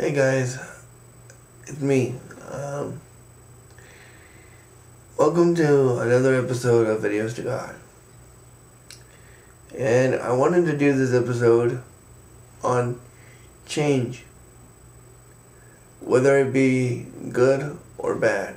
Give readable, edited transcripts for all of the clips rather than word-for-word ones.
Hey guys, it's me. Welcome to another episode of Videos to God. And I wanted to do this episode on change, whether it be good or bad.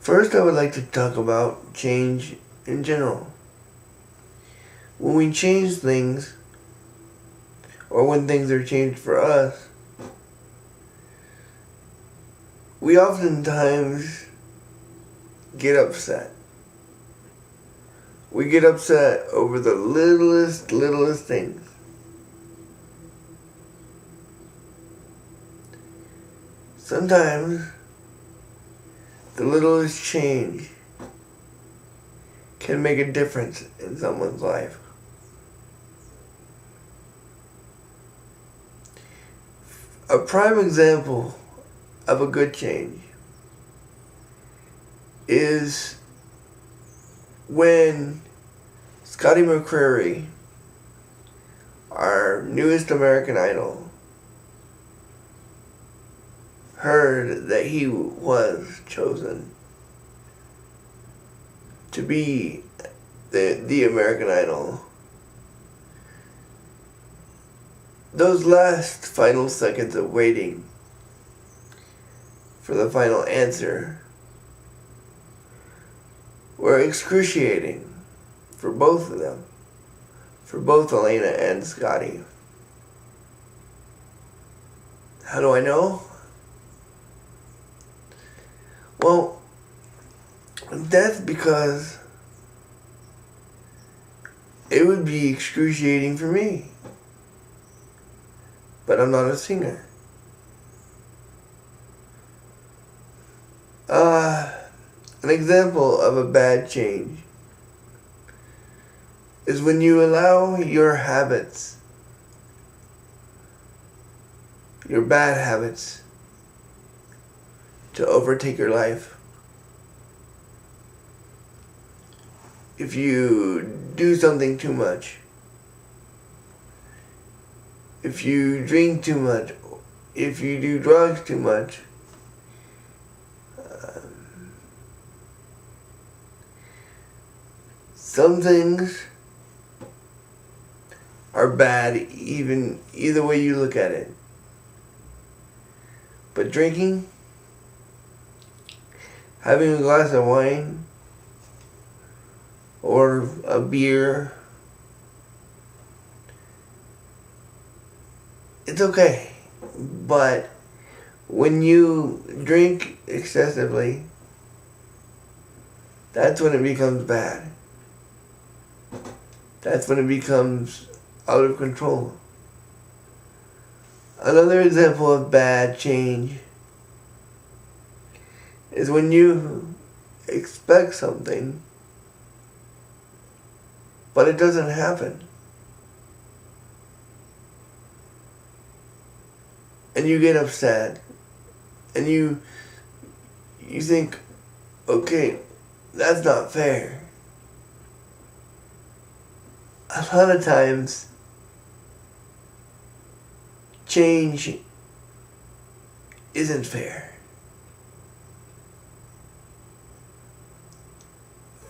First, I would like to talk about change in general. When we change things, or when things are changed for us, we oftentimes get upset. We get upset over the littlest things. Sometimes the littlest change can make a difference in someone's life. A prime example of a good change is when Scotty McCreery, our newest American Idol, heard that he was chosen to be the American Idol. Those last final seconds of waiting for the final answer were excruciating for both of them, for both Elena and Scotty. How do I know? Well, that's because it would be excruciating for me. But I'm not a singer. An example of a bad change is when you allow your habits, your bad habits, to overtake your life. If you do something too much, if you drink too much, if you do drugs too much, some things are bad either way you look at it. But drinking, having a glass of wine, or a beer, it's okay. But when you drink excessively, that's when it becomes bad. That's when it becomes out of control. Another example of bad change is when you expect something, but it doesn't happen. And you get upset. And you think, okay, that's not fair. A lot of times, change isn't fair.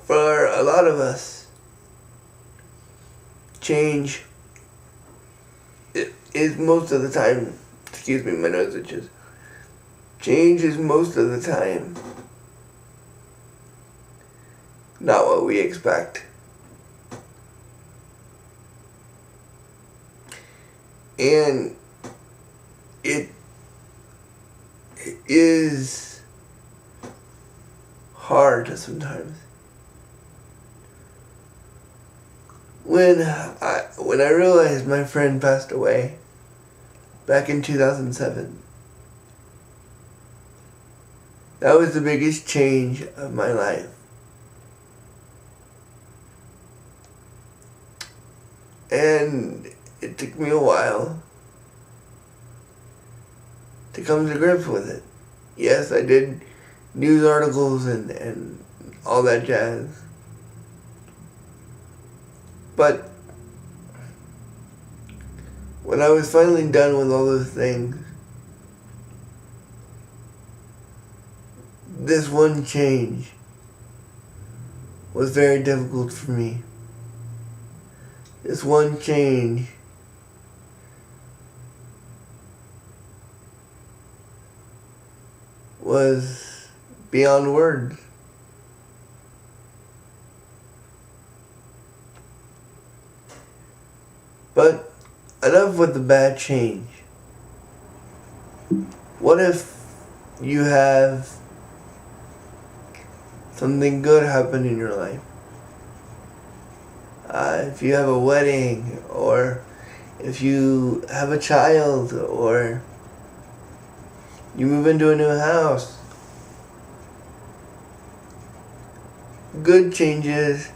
For a lot of us, change is most of the time, excuse me, my nose itches. Change is most of the time not what we expect. And it is hard sometimes. When I realized my friend passed away back in 2007, that was the biggest change of my life. And it took me a while to come to grips with it. Yes, I did news articles and all that jazz. But when I was finally done with all those things, this one change was very difficult for me. This one change was beyond words. But enough with the bad change. What if you have something good happen in your life? If you have a wedding, or if you have a child, or you move into a new house. Good changes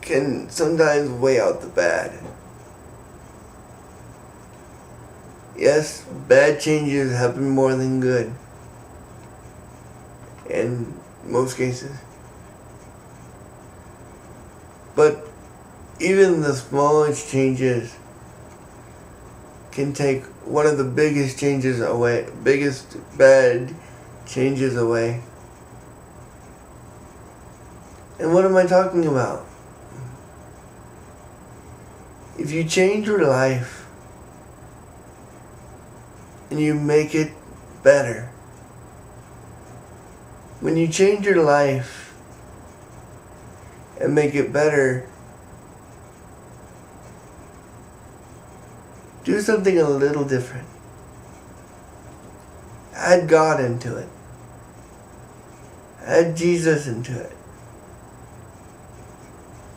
can sometimes weigh out the bad. Yes, bad changes happen more than good in most cases. But even the smallest changes can take one of the biggest changes away, biggest bad changes away. And what am I talking about? If you change your life and you make it better, when you change your life and make it better, do something a little different. Add God into it. Add Jesus into it.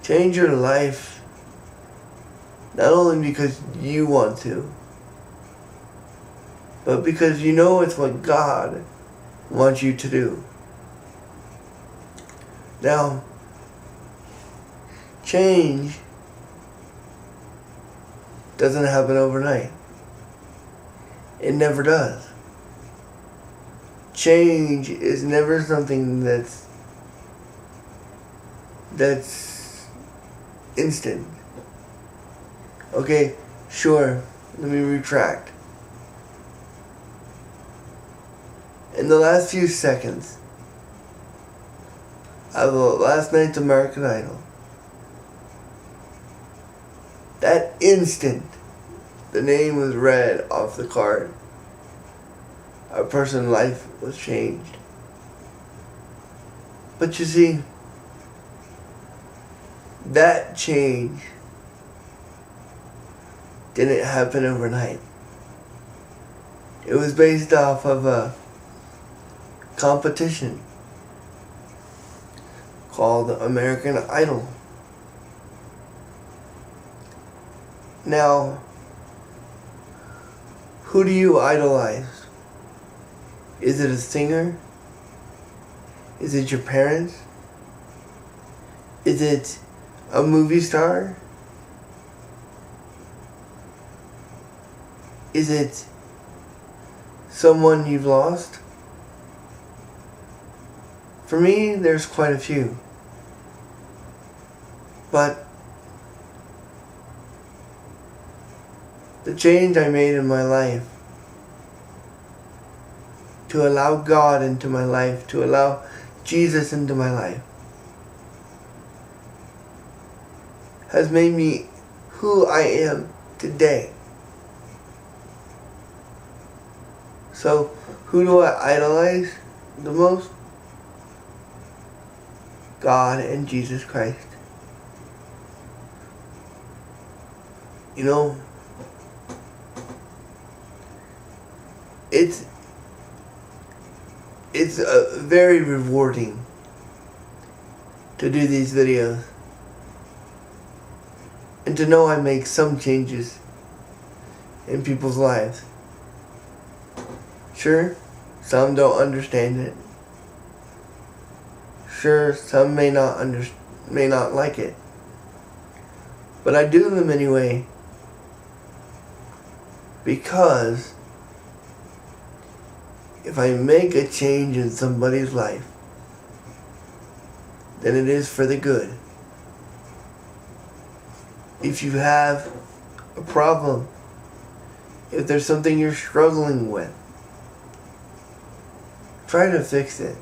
Change your life, not only because you want to, but because you know it's what God wants you to do. Now, change doesn't happen overnight. It never does. Change is never something that's instant. Okay, sure, let me retract. In the last few seconds of last night's American Idol, that instant the name was read off the card, a person's life was changed. But you see, that change didn't happen overnight. It was based off of a competition called American Idol. Now, who do you idolize? Is it a singer? Is it your parents? Is it a movie star? Is it someone you've lost? For me, there's quite a few. But the change I made in my life to allow God into my life, to allow Jesus into my life, has made me who I am today. So, who do I idolize the most? God and Jesus Christ. You know, it's very rewarding to do these videos and to know I make some changes in people's lives. Sure, some don't understand it. Sure, some may not like it. But I do them anyway because if I make a change in somebody's life, then it is for the good. if you have a problem, if there's something you're struggling with, try to fix it.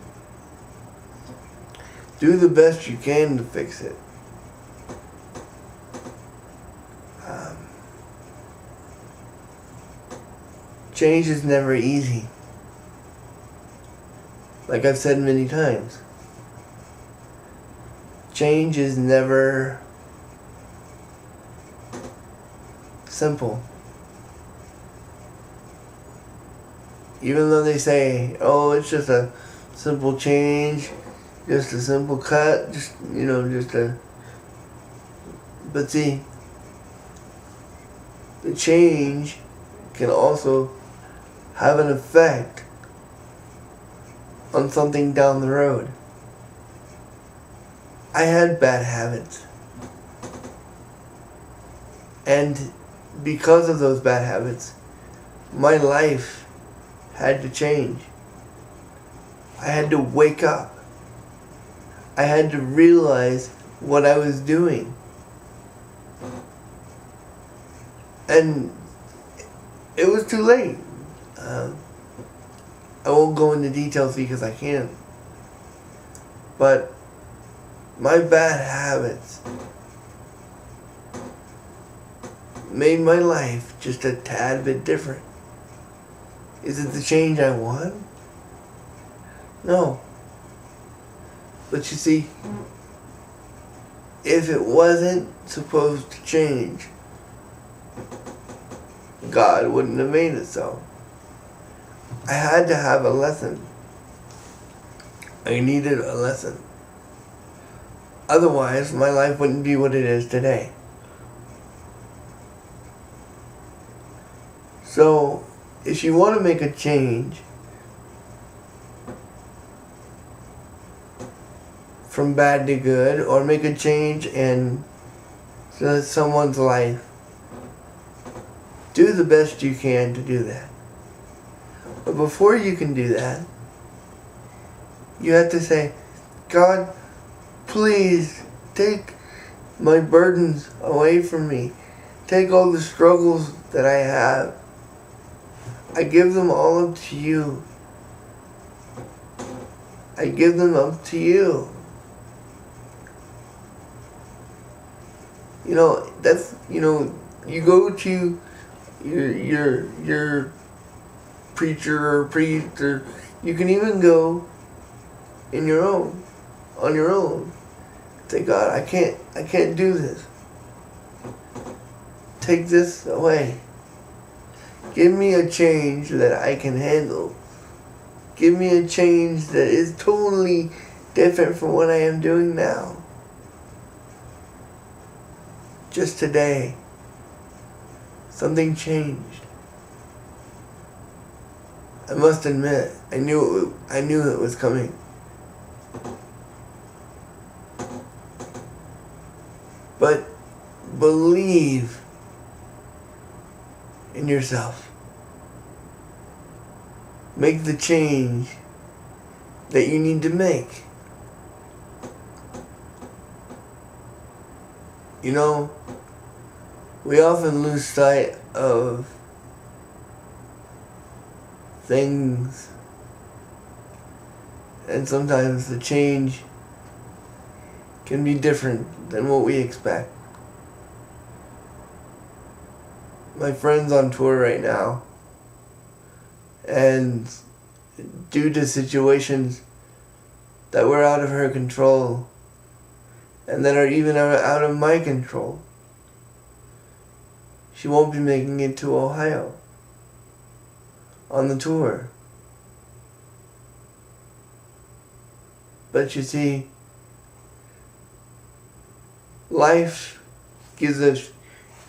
Do the best you can to fix it. Change is never easy. Like I've said many times, change is never simple. Even though they say, oh, it's just a simple change, just a simple cut, but see, the change can also have an effect on something down the road. I had bad habits. And because of those bad habits, my life had to change. I had to wake up. I had to realize what I was doing. And it was too late. I won't go into details because I can't. But my bad habits made my life just a tad bit different. Is it the change I want? No. But you see, if it wasn't supposed to change, God wouldn't have made it so. I had to have a lesson. I needed a lesson. Otherwise, my life wouldn't be what it is today. So, if you want to make a change from bad to good, or make a change in someone's life, do the best you can to do that. But before you can do that, you have to say, God, please take my burdens away from me. Take all the struggles that I have. I give them all up to you. I give them up to you. You go to your preacher or priest, or you can even go on your own. Say, God, I can't do this. Take this away. Give me a change that I can handle. Give me a change that is totally different from what I am doing now. Just today, something changed. I must admit, I knew it was coming. But believe in yourself. Make the change that you need to make. We often lose sight of things, and sometimes the change can be different than what we expect. My friend's on tour right now, and due to situations that were out of her control and that are even out of my control, she won't be making it to Ohio on the tour. But you see, life gives us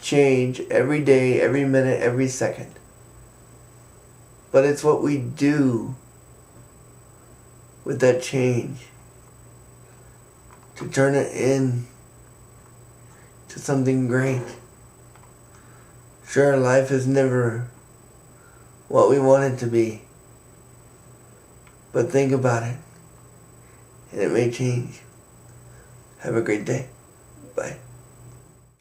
change every day, every minute, every second. But it's what we do with that change to turn it in to something great. Sure, life is never what we want it to be. But think about it, and it may change. Have a great day. Bye.